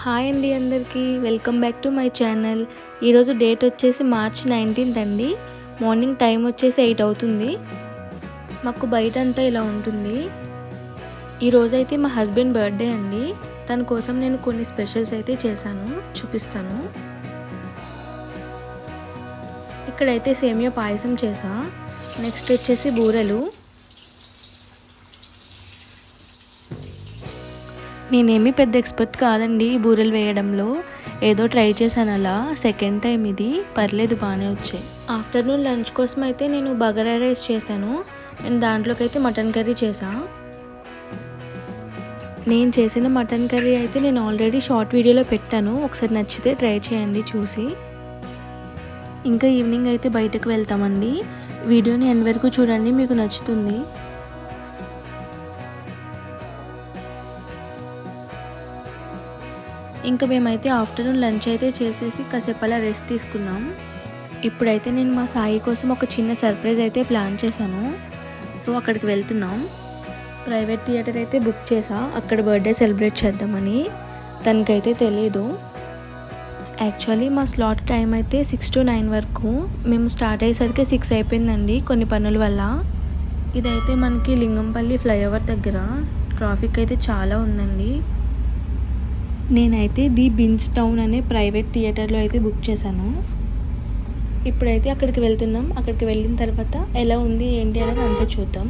Hi అండి అందరికీ welcome back to my channel. ఈరోజు డేట్ వచ్చేసి మార్చ్ 19th అండి. మార్నింగ్ టైం వచ్చేసి 8 అవుతుంది. మాకు బయట అంతా ఇలా ఉంటుంది. ఈరోజైతే మా హస్బెండ్ బర్త్డే అండి. తన కోసం నేను కొన్ని స్పెషల్స్ అయితే చేశాను, చూపిస్తాను. ఇక్కడైతే సేమియా పాయసం చేసా. నెక్స్ట్ వచ్చేసి బూరెలు. నేనేమి పెద్ద ఎక్స్పర్ట్ కాదండి ఈ బూరెలు వేయడంలో. ఏదో ట్రై చేశాను అలా. సెకండ్ టైం ఇది, పర్లేదు బాగానే వచ్చాయి. ఆఫ్టర్నూన్ లంచ్ కోసం అయితే నేను బగారా రైస్ చేశాను అండ్ దాంట్లోకి అయితే మటన్ కర్రీ చేసా. నేను చేసిన మటన్ కర్రీ అయితే నేను ఆల్రెడీ షార్ట్ వీడియోలో పెట్టాను, ఒకసారి నచ్చితే ట్రై చేయండి చూసి. ఇంకా ఈవినింగ్ అయితే బయటకు వెళ్తామండి. వీడియోని ఎండ్ వరకు చూడండి, మీకు నచ్చుతుంది. ఇంకా మేమైతే ఆఫ్టర్నూన్ లంచ్ అయితే చేసేసి కాసేపు అలా రెస్ట్ తీసుకున్నాం. ఇప్పుడైతే నేను మా సాయి కోసం ఒక చిన్న సర్ప్రైజ్ అయితే ప్లాన్ చేశాను. సో అక్కడికి వెళ్తున్నాం. ప్రైవేట్ థియేటర్ అయితే బుక్ చేసా, అక్కడ బర్త్డే సెలబ్రేట్ చేద్దామని. తనకైతే తెలీదు. యాక్చువల్లీ మా స్లాట్ టైం అయితే 6 to 9 వరకు. మేము స్టార్ట్ అయ్యేసరికి 6 అయిపోయిందండి కొన్ని పనుల వల్ల. ఇదైతే మనకి లింగంపల్లి ఫ్లైఓవర్ దగ్గర. ట్రాఫిక్ అయితే చాలా ఉందండి. నేనైతే ది బిన్స్ టౌన్ అనే ప్రైవేట్ థియేటర్లో అయితే బుక్ చేశాను. ఇప్పుడైతే అక్కడికి వెళ్తున్నాం. అక్కడికి వెళ్ళిన తర్వాత ఎలా ఉంది ఏంటి అనేది అంతా చూద్దాం.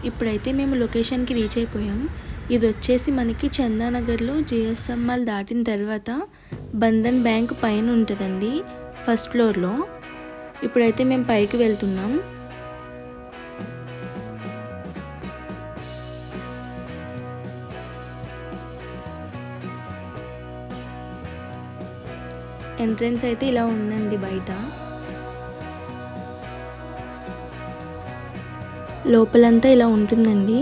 ఇప్పుడైతే మేము లొకేషన్కి రీచ్ అయిపోయాం. ఇది వచ్చేసి మనకి చందానగర్లో జిఎస్ఎం మాల్ దాటిన తర్వాత బంధన్ బ్యాంక్ పైన ఉంటుందండి, ఫస్ట్ ఫ్లోర్లో. ఇప్పుడైతే మేము పైకి వెళ్తున్నాం. ఎంట్రన్స్ అయితే ఇలా ఉందండి బయట. లోపలంతా ఇలా ఉంటుందండి.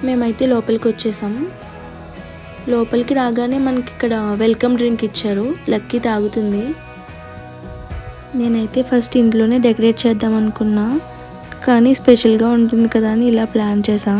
మేమైతే లోపలికి వచ్చేసాం. లోపలికి రాగానే మనకి ఇక్కడ వెల్కమ్ డ్రింక్ ఇచ్చారు, లక్కీ తాగుతుంది. నేనైతే ఫస్ట్ ఇంట్లోనే డెకరేట్ చేద్దాం అనుకున్నా, కానీ స్పెషల్గా ఉంటుంది కదా అని ఇలా ప్లాన్ చేసా.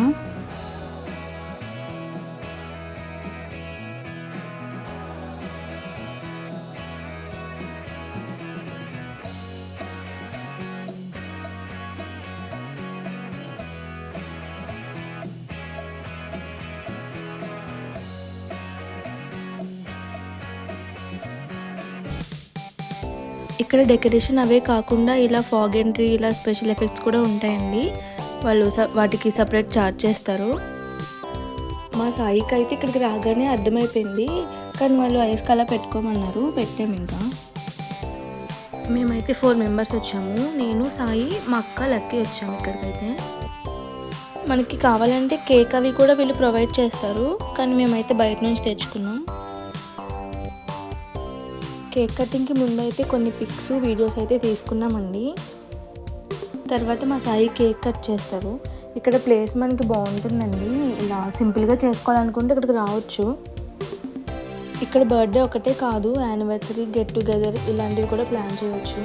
ఇక్కడ డెకరేషన్ అవే కాకుండా ఇలా ఫాగ్ ఎంట్రీ, ఇలా స్పెషల్ ఎఫెక్ట్స్ కూడా ఉంటాయండి. వాళ్ళు వాటికి సపరేట్ ఛార్జ్ చేస్తారు. మా సాయికి అయితే ఇక్కడికి రాగానే అర్థమైపోయింది, కానీ వాళ్ళు ఐస్ కలా పెట్టుకోమన్నారు, పెట్టాము. ఇంకా మేమైతే 4 members వచ్చాము. నేను, సాయి, మా అక్క, లక్కీ వచ్చాము. ఇక్కడికైతే మనకి కావాలంటే కేక్ అవి కూడా వీళ్ళు ప్రొవైడ్ చేస్తారు, కానీ మేమైతే బయట నుంచి తెచ్చుకున్నాం. కేక్ కటింగ్కి ముందు అయితే కొన్ని పిక్స్, వీడియోస్ అయితే తీసుకున్నామండి. తర్వాత మా సాయి కేక్ కట్ చేస్తారు. ఇక్కడ ప్లేస్ మనకి బాగుంటుందండి. ఇలా సింపుల్గా చేసుకోవాలనుకుంటే ఇక్కడికి రావచ్చు. ఇక్కడ బర్త్డే ఒకటే కాదు, యానివర్సరీ, గెట్ టుగెదర్ ఇలాంటివి కూడా ప్లాన్ చేయవచ్చు.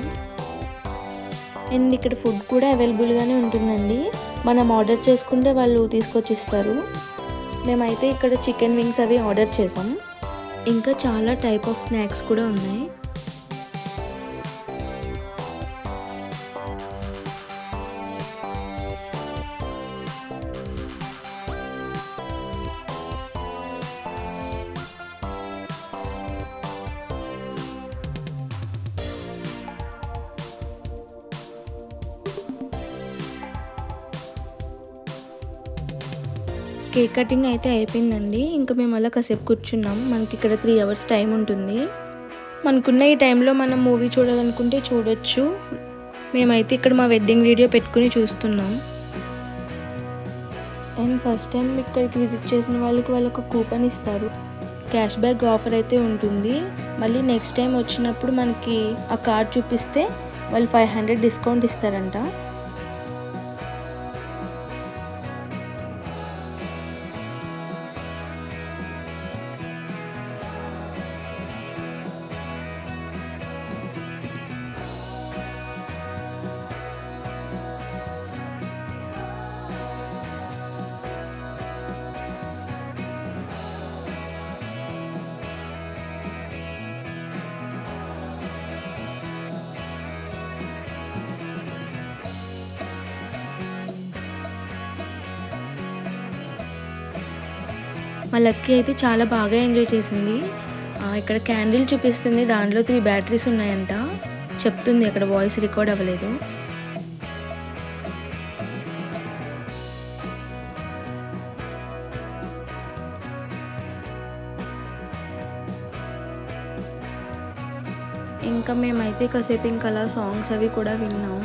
అండ్ ఇక్కడ ఫుడ్ కూడా అవైలబుల్గానే ఉంటుందండి. మనం ఆర్డర్ చేసుకుంటే వాళ్ళు తీసుకొచ్చి ఇస్తారు. మేమైతే ఇక్కడ చికెన్ వింగ్స్ అవి ఆర్డర్ చేసాం. ఇంకా చాలా టైప్ ఆఫ్ స్నాక్స్ కూడా ఉన్నాయి. కేక్ కటింగ్ అయితే అయిపోయిందండి. ఇంకా మేము అలా కాసేపు కూర్చున్నాం. మనకి ఇక్కడ 3 hours టైం ఉంటుంది. మనకున్న ఈ టైంలో మనం మూవీ చూడాలనుకుంటే చూడొచ్చు. మేమైతే ఇక్కడ మా వెడ్డింగ్ వీడియో పెట్టుకుని చూస్తున్నాం. అండ్ ఫస్ట్ టైం ఇక్కడికి విజిట్ చేసిన వాళ్ళకి ఒక కూపన్ ఇస్తారు. క్యాష్ బ్యాక్ ఆఫర్ అయితే ఉంటుంది. మళ్ళీ నెక్స్ట్ టైం వచ్చినప్పుడు మనకి ఆ కార్డ్ చూపిస్తే వాళ్ళు 500 డిస్కౌంట్ ఇస్తారంట. మా లక్కీ అయితే చాలా బాగా ఎంజాయ్ చేసింది. ఇక్కడ క్యాండిల్ చూపిస్తుంది, దాంట్లో 3 బ్యాటరీస్ ఉన్నాయంట. చెప్తుంది, అక్కడ వాయిస్ రికార్డ్ అవ్వలేదు. ఇంకా మేమైతే కాసేపు ఇంకా అలా సాంగ్స్ అవి కూడా విన్నాం.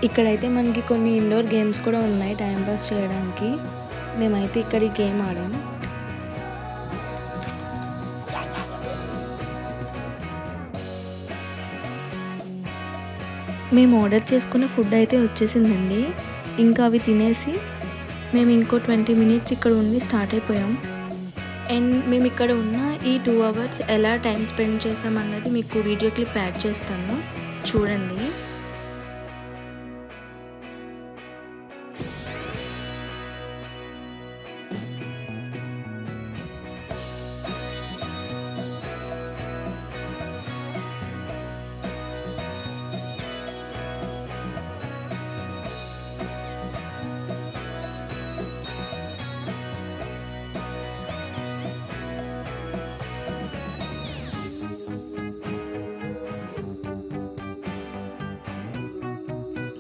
ఇక్కడైతే మనకి కొన్ని ఇండోర్ గేమ్స్ కూడా ఉన్నాయి టైం పాస్ చేయడానికి. మేమైతే ఇక్కడ ఈ గేమ్ ఆడాము. మేము ఆర్డర్ చేసుకున్న ఫుడ్ అయితే వచ్చేసిందండి. ఇంకా అవి తినేసి మేము ఇంకో 20 మినిట్స్ ఇక్కడ ఉండి స్టార్ట్ అయిపోయాం. అండ్ మేము ఇక్కడ ఉన్న ఈ 2 అవర్స్ ఎలా టైం స్పెండ్ చేసామన్నది మీకు వీడియో క్లిప్ యాడ్ చేస్తాను, చూడండి.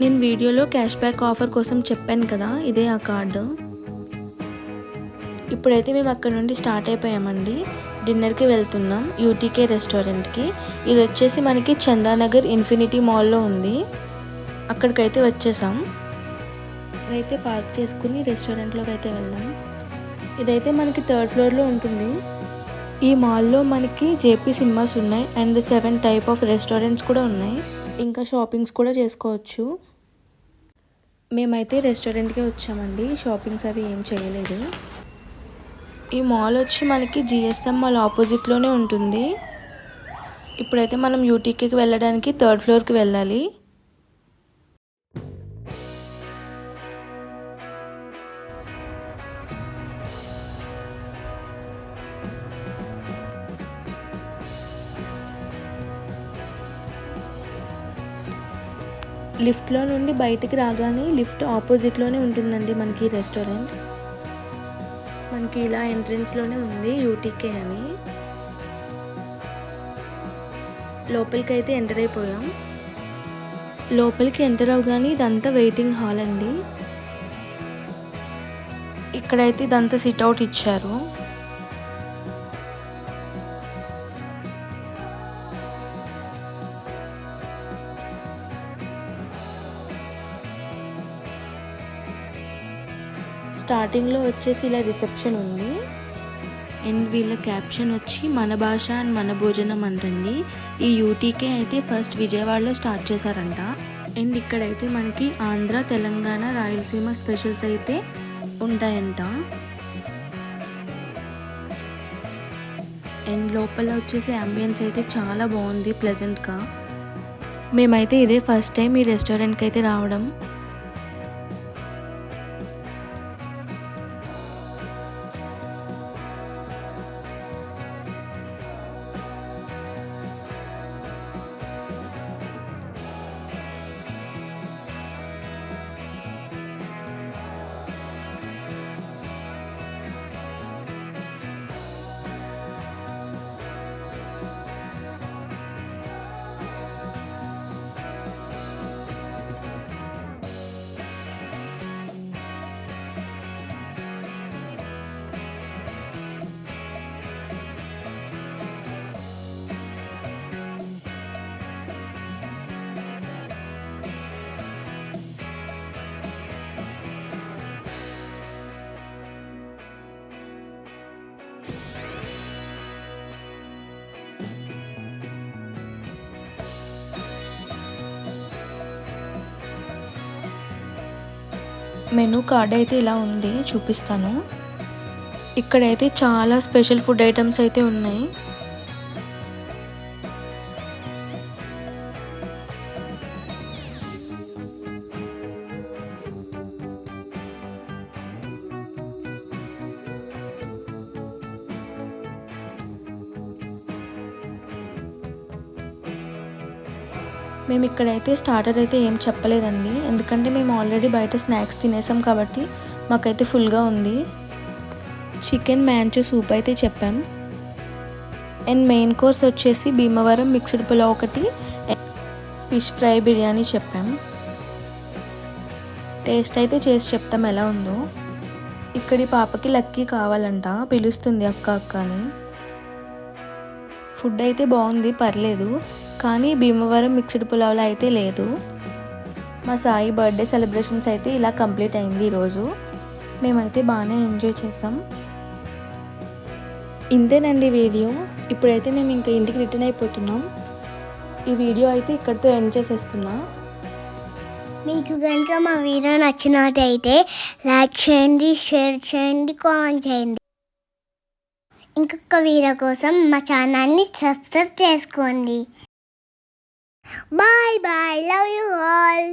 నేను వీడియోలో క్యాష్ బ్యాక్ ఆఫర్ కోసం చెప్పాను కదా, ఇదే ఆ కార్డు. ఇప్పుడైతే మేము అక్కడ నుండి స్టార్ట్ అయిపోయామండి. డిన్నర్కి వెళ్తున్నాం యూటీకే రెస్టారెంట్కి. ఇది వచ్చేసి మనకి చందానగర్ ఇన్ఫినిటీ మాల్లో ఉంది. అక్కడికైతే వచ్చేసాం. అయితే పార్క్ చేసుకుని రెస్టారెంట్లోకి అయితే వెళ్దాం. ఇదైతే మనకి 3rd ఫ్లోర్లో ఉంటుంది. ఈ మాల్లో మనకి జేపీ సినిమాస్ ఉన్నాయి అండ్ 7 టైప్ ఆఫ్ రెస్టారెంట్స్ కూడా ఉన్నాయి. ఇంకా షాపింగ్స్ కూడా చేసుకోవచ్చు. మేమైతే రెస్టారెంట్కే వచ్చామండి, షాపింగ్స్ అవి ఏం చేయలేదు. ఈ మాల్ వచ్చి మనకి జిఎస్ఎం మాల్ ఆపోజిట్లోనే ఉంటుంది. ఇప్పుడైతే మనం యూటీకేకి వెళ్ళడానికి 3rd ఫ్లోర్కి వెళ్ళాలి. లిఫ్ట్లో నుండి బయటికి రాగానే లిఫ్ట్ ఆపోజిట్లోనే ఉంటుందండి మనకి రెస్టారెంట్. మనకి ఇలా ఎంట్రన్స్లోనే ఉంది యూటీకే అని. లోపలికి అయితే ఎంటర్ అయిపోయాం. లోపలికి ఎంటర్ అవగానే ఇదంతా వెయిటింగ్ హాల్ అండి. ఇక్కడైతే ఇదంతా సిట్అవుట్ ఇచ్చారు. స్టార్టింగ్లో వచ్చేసి ఇలా రిసెప్షన్ ఉంది. అండ్ వీళ్ళ క్యాప్షన్ వచ్చి మన భాష అండ్ మన భోజనం అంటండి. ఈ యూటీకే అయితే ఫస్ట్ విజయవాడలో స్టార్ట్ చేశారంట. అండ్ ఇక్కడైతే మనకి ఆంధ్ర, తెలంగాణ, రాయలసీమ స్పెషల్స్ అయితే ఉంటాయంట. అండ్ లోపల వచ్చేసి అంబియన్స్ అయితే చాలా బాగుంది, ప్లెజెంట్గా. మేమైతే ఇదే ఫస్ట్ టైం ఈ రెస్టారెంట్కి అయితే రావడం. మెనూ కార్డ్ అయితే ఇలా ఉంది, చూపిస్తాను. ఇక్కడైతే చాలా స్పెషల్ ఫుడ్ ఐటమ్స్ అయితే ఉన్నాయి. మేము ఇక్కడైతే స్టార్టర్ అయితే ఏం చెప్పలేదండి, ఎందుకంటే మేము ఆల్రెడీ బయట స్నాక్స్ తినేసాం కాబట్టి మాకైతే ఫుల్గా ఉంది. చికెన్ మ్యాంచో సూప్ అయితే చెప్పాం. అండ్ మెయిన్ కోర్స్ వచ్చేసి భీమవరం మిక్స్డ్ పులావ్ ఒకటి, ఫిష్ ఫ్రై బిర్యానీ చెప్పాం. టేస్ట్ అయితే చేసి చెప్తాం ఎలా ఉందో. ఇక్కడి పాపకి లక్కీ కావాలంట, పిలుస్తుంది అక్క అక్క అని. ఫుడ్ అయితే బాగుంది, పర్లేదు, కానీ భీమవరం మిక్స్డ్ పులావ్లో అయితే లేదు. మా సాయి బర్త్డే సెలబ్రేషన్స్ అయితే ఇలా కంప్లీట్ అయింది ఈరోజు. మేమైతే బాగానే ఎంజాయ్ చేసాం. ఇంతేనండి వీడియో. ఇప్పుడైతే మేము ఇంకా ఇంటికి రిటర్న్ అయిపోతున్నాం. ఈ వీడియో అయితే ఇక్కడితో ఎండ్ చేసేస్తున్నా. మీకు కనుక మా వీడియో నచ్చినట్టయితే లైక్ చేయండి, షేర్ చేయండి, కామెంట్ చేయండి. ఇంకొక వీడియో కోసం మా ఛానల్ని సబ్స్క్రైబ్ చేసుకోండి. Bye bye, love you all.